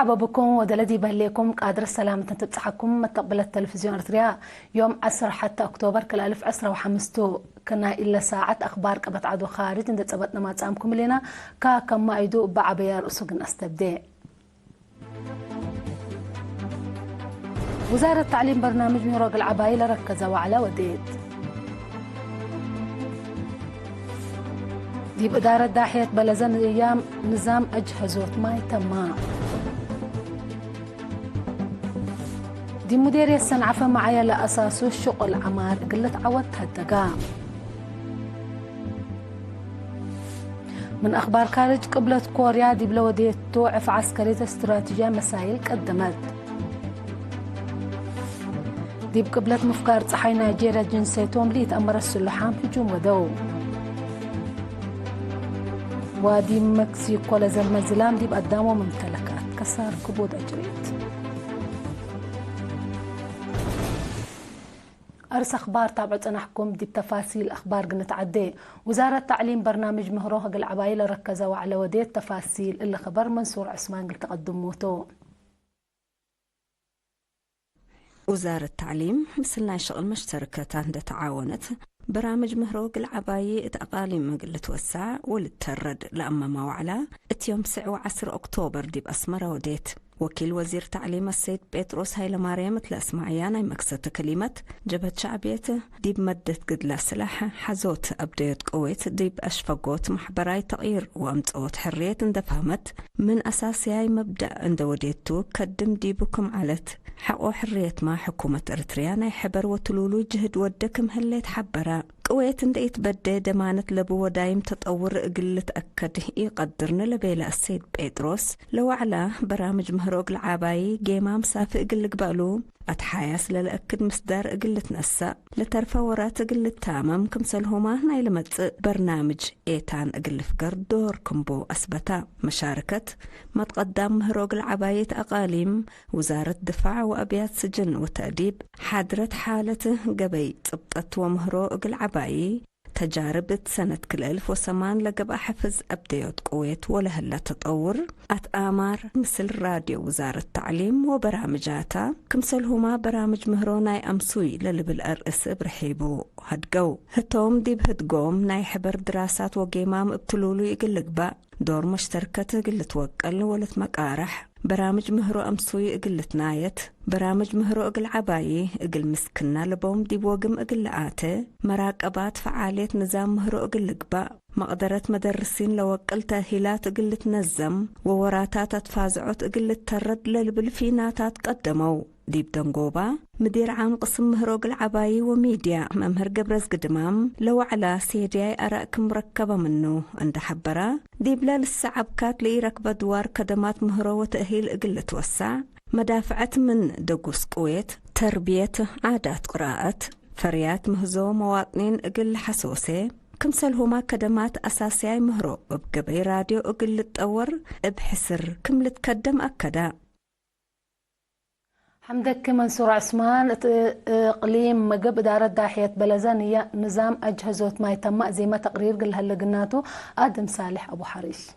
مرحبا بكم ودلدي بهليكم قادر السلامة تتصحكم متقبل التلفزيون ارتريا يوم 10 حتى أكتوبر كل 1015 كنا إلا ساعة أخبار قبط عدو خارج عند تصبتنا ما تسامكم لنا كما يدو بعبيار أسوق استبدأ وزارة التعليم برنامج ميروق العبايلة ركزوا على وديد دي بإدارة داحية بلزن أيام نظام أجهزة ماي تمام دي مديرية الصنعفة معايا لأساسه الشغل عمار قلت عودتها الدقام من أخبار خارج قبلة كوريا دي بلودية توعف عسكرية استراتيجية مسائل قدمت دي بقبلة مفكار صحي نيجيريا جنسيتهم ليتأمر السلحام هجوم ودو ودي مكسيكو لزلمة زلام دي بقدامه ممتلكات كسار كبود أجريت أرس أخبار تابعت أنا حكم دي بتفاصيل أخبار قنت عدي وزارة التعليم برنامج مهروها قل عبايلة ركزوا على ودي التفاصيل اللي خبر منصور عثمان قل تقدم موتو وزارة التعليم مثلنا شغل مشتركة عند تعاونت برامج مهروق العباية اتقاليم مقل توسع والترد لأما ما وعلا اتيوم 19 أكتوبر دي بأسمرة وديت وكيل وزير تعليم السيد بيتروس هايلا ماريا مثل اسماعيانا مكسة كلمة جبهة شعبيته دي بمدت قد لا سلاح حزوت أبديت قويت دي بأشفقوت محبراي تغيير وأمتقوت حرية اندفهمت من أساسي مبدأ عند وديتو كدم دي بكم علت حقو حرية ما حكومة إرتريانا يحبر وتلولو جهد ودكم هليت حبرا قويت اند يتبدي دمانت لبو ودايم تطور قلة أكد يقدرن لبيلا السيد بيتروس لو على برامج مهروق العباي جيما مسافق قل قبالو أتحايس للأكد مصدر قلة نسا لترفورات قلة تامم كمسلهما نايل متس برنامج ايتان قل فقر دور كمبو أثبتا مشاركة ما تقدم مهروق العباية أقاليم وزارة دفاع وأبيات سجن وتأديب حادرت حالته قبي تبطت ومهروق العباية تجارب سنة كل 1008 لقب حفظ أبديوت قويت ولهلا تطور أتآمار مثل راديو وزارة التعليم وبرامجاتها كمثلهما برامج مهروناي أمسوي للي بالأرئس برحيبو هدقو هتوم دي بهدقوم ناي حبر دراسات وقيمام ابتلولو يقل لقبا دور مشتركة قلت وقل ولت مقارح برامج مهرو أمسوي قلت نايت برامج مهرو أقل عبايي أقل مسكنا لبوم دي بوقم أقل آته مراقبات فعالية نظام مهرو أقل قبا مقدرة مدرسين لو أقل تأهيلات أقل تنظم ووراتات تفازعوت أقل ترد للبلفيناتات قدموا ديب دنقوبة مدير عام قسم مهروق العباية وميديا ممهر قبرز قدمام لو على سيدي أراك مركبة منه عند حبرة ديب لا للسعبكات لي ركبة دوار كدمات مهرو وتأهيل أقل توسع مدافعة من دقوس قويت تربية عادات قراءة فريات مهزو مواطنين أقل حسوسة كمسلهما كدمات أساسية مهرو بقبي راديو أقل تطور بحسر كم لتقدم أكدا حمدك منصور عثمان اقليم مقب اداره داحيه بلزان نظام اجهزه ما يتم زي ما تقرير قال هلا قلناته ادم صالح ابو حريش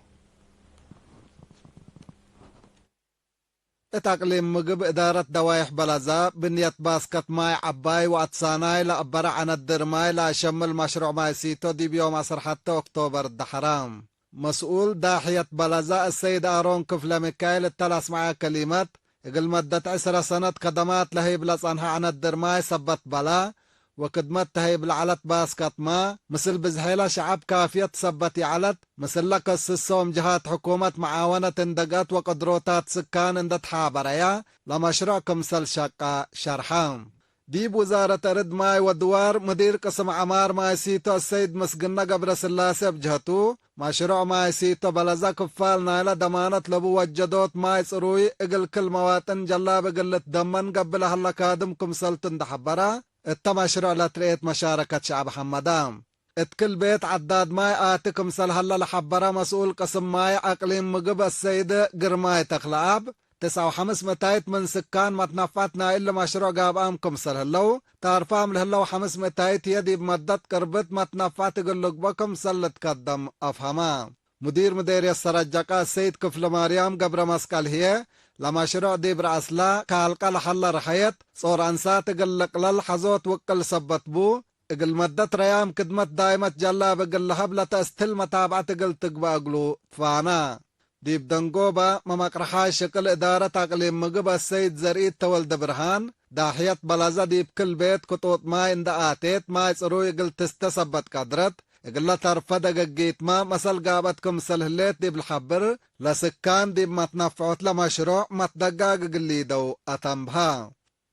تقليم مقب إدارة دوايح بلزا بنية باسكت ماي عباي واتساناي لأبرع عن الدرماي لأشمل مشروع ماي سيتو دي بيوم 10 حتى أكتوبر الدحرام مسؤول داحية بلزا السيد آرون كفلة ميكايل التلاس معاه كلمات قل مدة 10 سنة خدمات لهيب لصنها عن الدرماي سبت بلا وكدمت تهيب العلت باسكت ما مثل بزحيلة شعب كافية تثبتي علت مثل لك السسوم جهات حكومة معاونة اندقات وقدروتات سكان اندت حابريا لمشروع كمثل شقة شرحام ديب وزارة رد ماي ودوار مدير قسم عمار ماي سيتو السيد مسقنا قبر سلاسة بجهتو مشروع ماي سيتو بلزا كفال نايلة دمانت لبو وجدوت ماي صروي اقل كل مواطن جلاب قلت دمن قبل هلا كادم كمثل تندحبرا التمشروع لتريت مشاركة شعب حمدام اتكل بيت عداد ماي آتكم سلهلا لحبرا مسؤول قسم ماي اقليم مقب السيد قرماي تخلاب 9,500 من سكان ما تنفتنا إلا مشروع قاب آمكم سلهلو تعرفام لهلو 500 يدي بمدد قربت ما تنفت قلق بكم سلت قدم أفهما مدير مديرية السرجقة السيد كفل مريم قبر مسكال هي لمشروع ديب رأسلا كالقا لحلا رحيت صور أنسات قلق للحظوت وقل سبت بو اقل مدت ريام كدمت دايمة جلا بقل هبلة استل متابعة قل تقبا اقلو فانا ديب دنقوبة ممقرحاي شكل إدارة تقليم مقبة السيد زريد تولد برهان داحية بلازة ديب كل بيت كتوط ماي اندقاتيت ماي صروي قل تستسبت قدرت اقل ترفد قيت ما مسل قابتكم سلهليت ديب الحبر لسكان ديب ما تنفعوت لمشروع ما تدقاق قلي دو أتنبها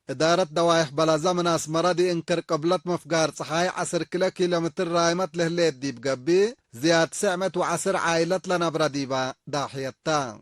إدارة دوايح بلازة من أسمرة دي انكر قبلت مفقار صحاي 10 كيلومتر رايمت لهليت ديب قبي زياد سعمت وعسر عائلة لنبرة ديبا داحيتا.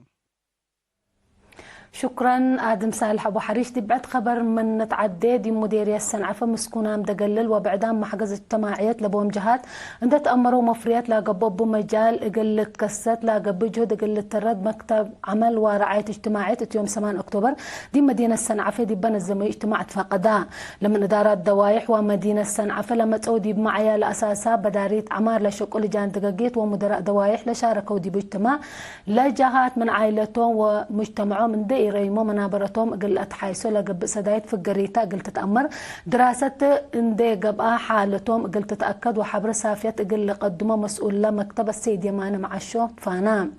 شكرا آدم صالح أبو حريش. دي بعد خبر من نتعدي دي مديرية السنعفة مسكونة مدقلل وبعدام محجز اجتماعيات لبوم جهات عند تأمروا مفريات لا قبب مجال قلة كسات لا قبب جهد قلة ترد مكتب عمل ورعاية اجتماعيات يوم 8 أكتوبر دي مدينة السنعفة دي بنا الزمي اجتماع اتفاقدا لمن إدارات دوايح ومدينة السنعفة لما تسودي بمعيا لأساسا بداريت عمار لشقل جان دقاقيت ومدراء دوايح لشاركوا دي باجتماع لجهات من عائلتهم ومجتمعهم من دي يريمو منابرتهم قلت حيثو لقب سدايت في القريتا قلت تأمر دراسة اندي قبقى حالتهم قلت تأكد وحبر سافيت قل قدمه مسؤول لمكتب السيد يمان مع الشوط فانا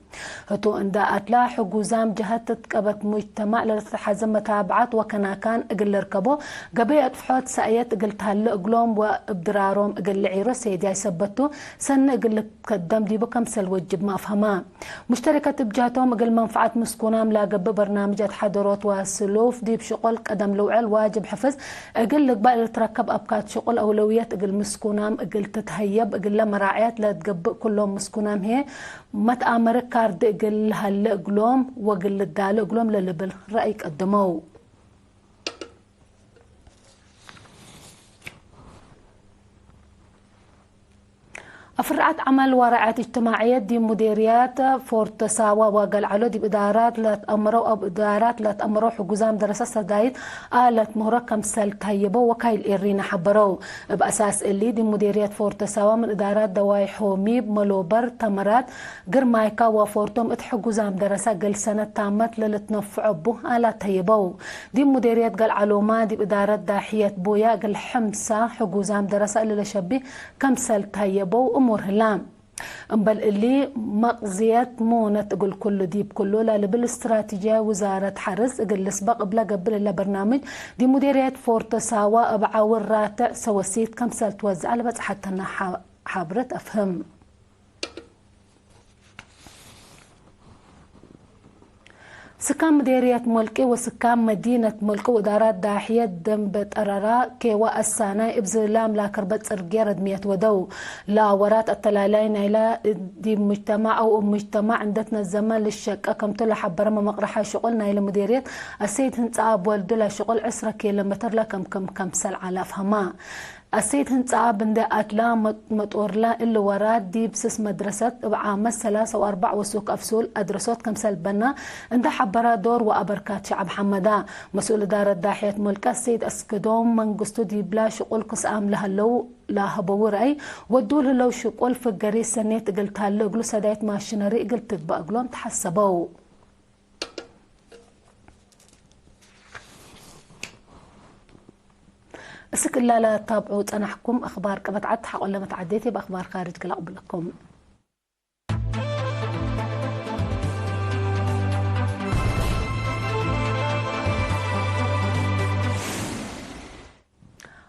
هتو اندا اتلا حقوزام جهات تتقبت مجتمع لتحزم متابعات وكنا كان قل ركبو قبي اتفحوت سايت قلت هل قلوم وابدرارهم قل عيرو سيد يثبتو سن قل قدم ديبو كمسل وجب ما افهما مشتركة بجهتهم قل منفعات مسكونام لا قب برنامج حضرات وسلوف ديب شغل قدم لوعل واجب حفظ اقل قبل تركب ابكات شغل اولويات اقل مسكونام اقل تتهيب اقل مراعيات لا تقب كلهم مسكونام هي ما تامر كارد اقل هل قلوم واقل الدال قلوم للبل رايك قدموا أفرعت عمل ورعاية اجتماعية دي مديريات فورت ساوا وقال على دي بإدارات لا تأمروا أو إدارات لا تأمروا حجوزام دراسة سدايد آلت مهركم سلتهيبوا وكايل إيرينا حبروا بأساس اللي دي مديريات فورت ساوا من إدارات دوايح وميب ملوبر تمرات قرمايكا وفورتهم اتحجوزام دراسة قل سنة تامت للتنفع به آلات هيبوا دي مديريات قال علوما دي بإدارات داحية بويا قال حمسة حجوزام دراسة اللي لشبه كم سلتهيبوا هلام بل اللي مقزيات مونة تقول كله ديب كله لا بالاستراتيجية وزارة حرس قل السبق بلا قبل إلا برنامج دي مديرية فورت ساوا بعاور راتع سواسيت كم سال توزع بس حتى أنا حابرت أفهم سكان مديرية ملكي وسكان مدينة ملكي وإدارات داحية دنبت أرارا كيوا السانة إبزلام لا كربت إرقيرد ميت ودو لا ورات التلالين إلى دي مجتمع أو مجتمع عندتنا الزمان للشك كم طلع حبرما مقرحة شغلنا إلى مديرية السيد هنتعاب والدلا شغل 10 كيلومتر لا كم سل على فهما السيد هنتعاب بندي أتلا مطورلا اللي ورات دي بسس مدرسة بعام 3 و4 وسوق أفسول أدرسوت كم سل بنا عند حبرا دور وأبركات شعب حمدا مسؤول إدارة داحية ملك السيد أسكدوم من قصتو دي بلا شغل قسام لها لو لا هبوري ودول لو شغل في الجريس سنيت قلت هلو قلو سدايت ماشينري قلت تبقى قلوم تحسبوا اسك الله لا تابعوا أنا أحكم أخبار كبتعد حق ولا متعديتي بأخبار خارج كلا قبلكم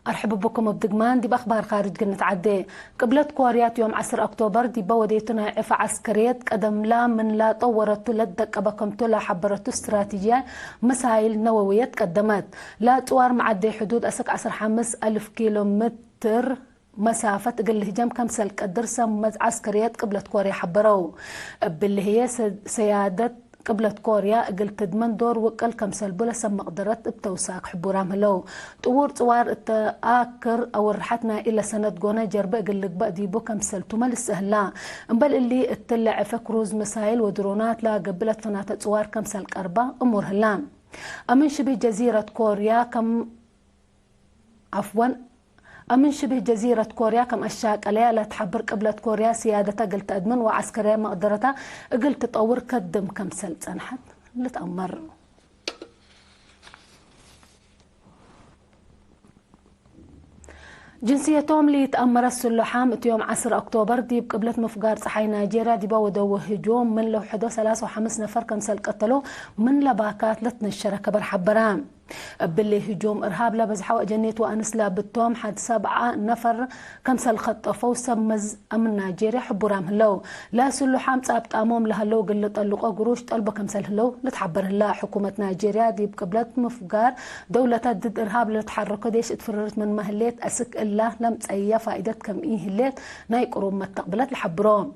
أرحب بكم بدقمان دي بأخبار خارج قلنا عدي قبلت كوريات يوم 10 أكتوبر دي بوديتنا عفا عسكريات قدم لا من لا طورت لدك أبكم تلا حبرت استراتيجية مسائل نووية قدمت لا توار معدي حدود أسك 15,000 كيلومتر مسافة قل هجم كم سلك الدرسة عسكريات قبلت كوريا حبروا باللي هي سيادة قبلت كوريا قلت تدمن دور وقل كم سلبولا سم قدرت بتوساق حبورام هلو طور طوار آكر أو رحتنا إلى سنة قونا جربة قلت بقى ديبو كم سلتو مال السهلا بل اللي اتلع فكروز مسائل ودرونات لا قبلت فنات طوار كم سلك 4 أمور هلام أمن شبه جزيرة كوريا كم عفوا أمن شبه جزيرة كوريا كم أشاك عليها لا تحبر قبلت كوريا سيادتها قلت أدمن وعسكرية مقدرتها قلت تطور كدم كم سلت أنحت لتأمر جنسيتهم اللي يتأمر السلحام يوم 10 أكتوبر ديب قبلة مفقار صحي نيجيريا ديبا ودو هجوم من لو حدو 3 نفر كمسل قتلوا من لباكات لتن الشركة برحبرام باللي هجوم إرهاب لبزحوا جنيت وأنس لابتهم حد 7 نفر كمسل خطفوا سمز أمن نيجيريا حبرام هلو لا سلحام صابت أمام لهلو قلت اللقاء قروش طلبة كمسل هلو لتحبر هلا حكومة نيجيريا ديب قبلة مفقار دولة ضد إرهاب اللي تحركوا ديش اتفررت من مهليت أسك الله لم تأيّا فائدة كم إيه الليت نايقروا متقبلت لحبرام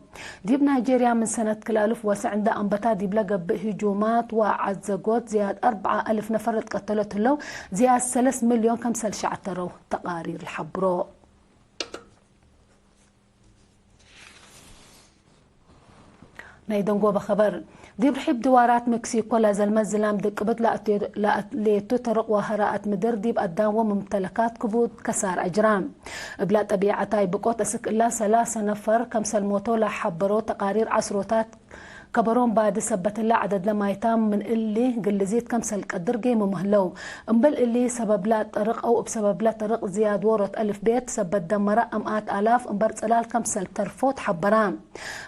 ديب نيجيريا من سنة كلالف واسع عند أنبتا ديب لقب هجومات وعزقوت زياد 4000 نفر تقتلوا هلو زياد 3 مليون كمسل شعتروا تقارير الحبرو نايدنقو بخبر ديب رحب دوارات مكسيكو لازال مزلام دقبت لأتليتو ترق وهراءت مدر ديب قدام وممتلكات كبود كسار أجرام بلا طبيعتاي بقوت أسك إلا 3 نفر كمسل موتو لحبرو تقارير عصروتات كبرون بعد سبت الله عدد لما يتام من اللي قلزيت كمسل قدر جيم مهلو امبل اللي سبب لا طرق او بسبب لا طرق زياد ورط 1000 بيت سبت دمرة امئات الاف امبر صلال كمسل ترفوت حبرام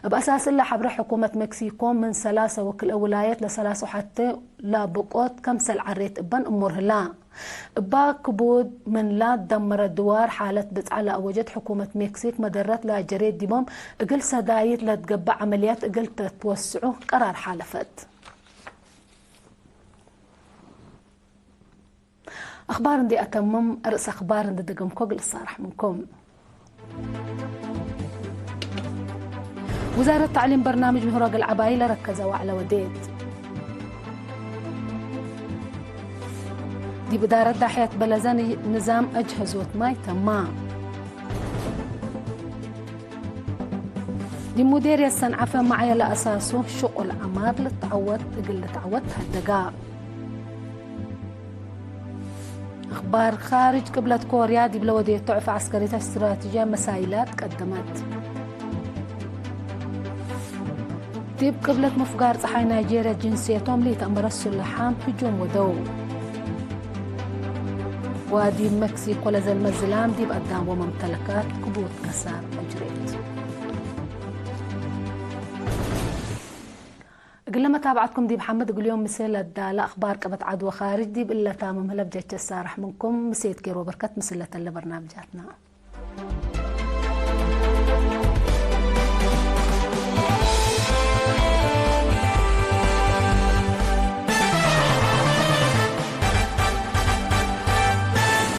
باساس الله حبر حكومة مكسيكو من 3 وكل ولايات ل3 حتى لا بقوت كمسل عريت ابن امور هلا با كبود من لا دمر الدوار حالة بتعلى أوجد حكومة مكسيك مدرت لا جريد ديبهم اقل سدايت لا تقبع عمليات اقل تتوسعوا قرار حالفت أخبار دي أتمم رأس أخبار دي دقم كوغل الصارح منكم وزارة التعليم برنامج مهراق العبايلة ركزوا على وديد دي بدارة داحية بلزاني نظام أجهزة ماي تمام دي مديرية الصنعة معي لأساسه شغل عمار للتعود اللي تعودها الدقاء أخبار خارج قبلة كوريا دي بلودية تعرف عسكرية استراتيجية مسايلات قدمت دي بقبلة مفقار صحي نيجيريا جنسيتهم اللي تأمر السلحام هجوم ودو وادي مكسيكو لازال مزلام ديب قدام وممتلكات كبوت كسار أجريت قلنا ما تابعتكم دي محمد قل يوم مسيل الدالة أخبار قبت عدوى خارج ديب إلا تامم هلا بجيتش السارح منكم مسيد كيرو بركات مسلة اللي برنامجاتنا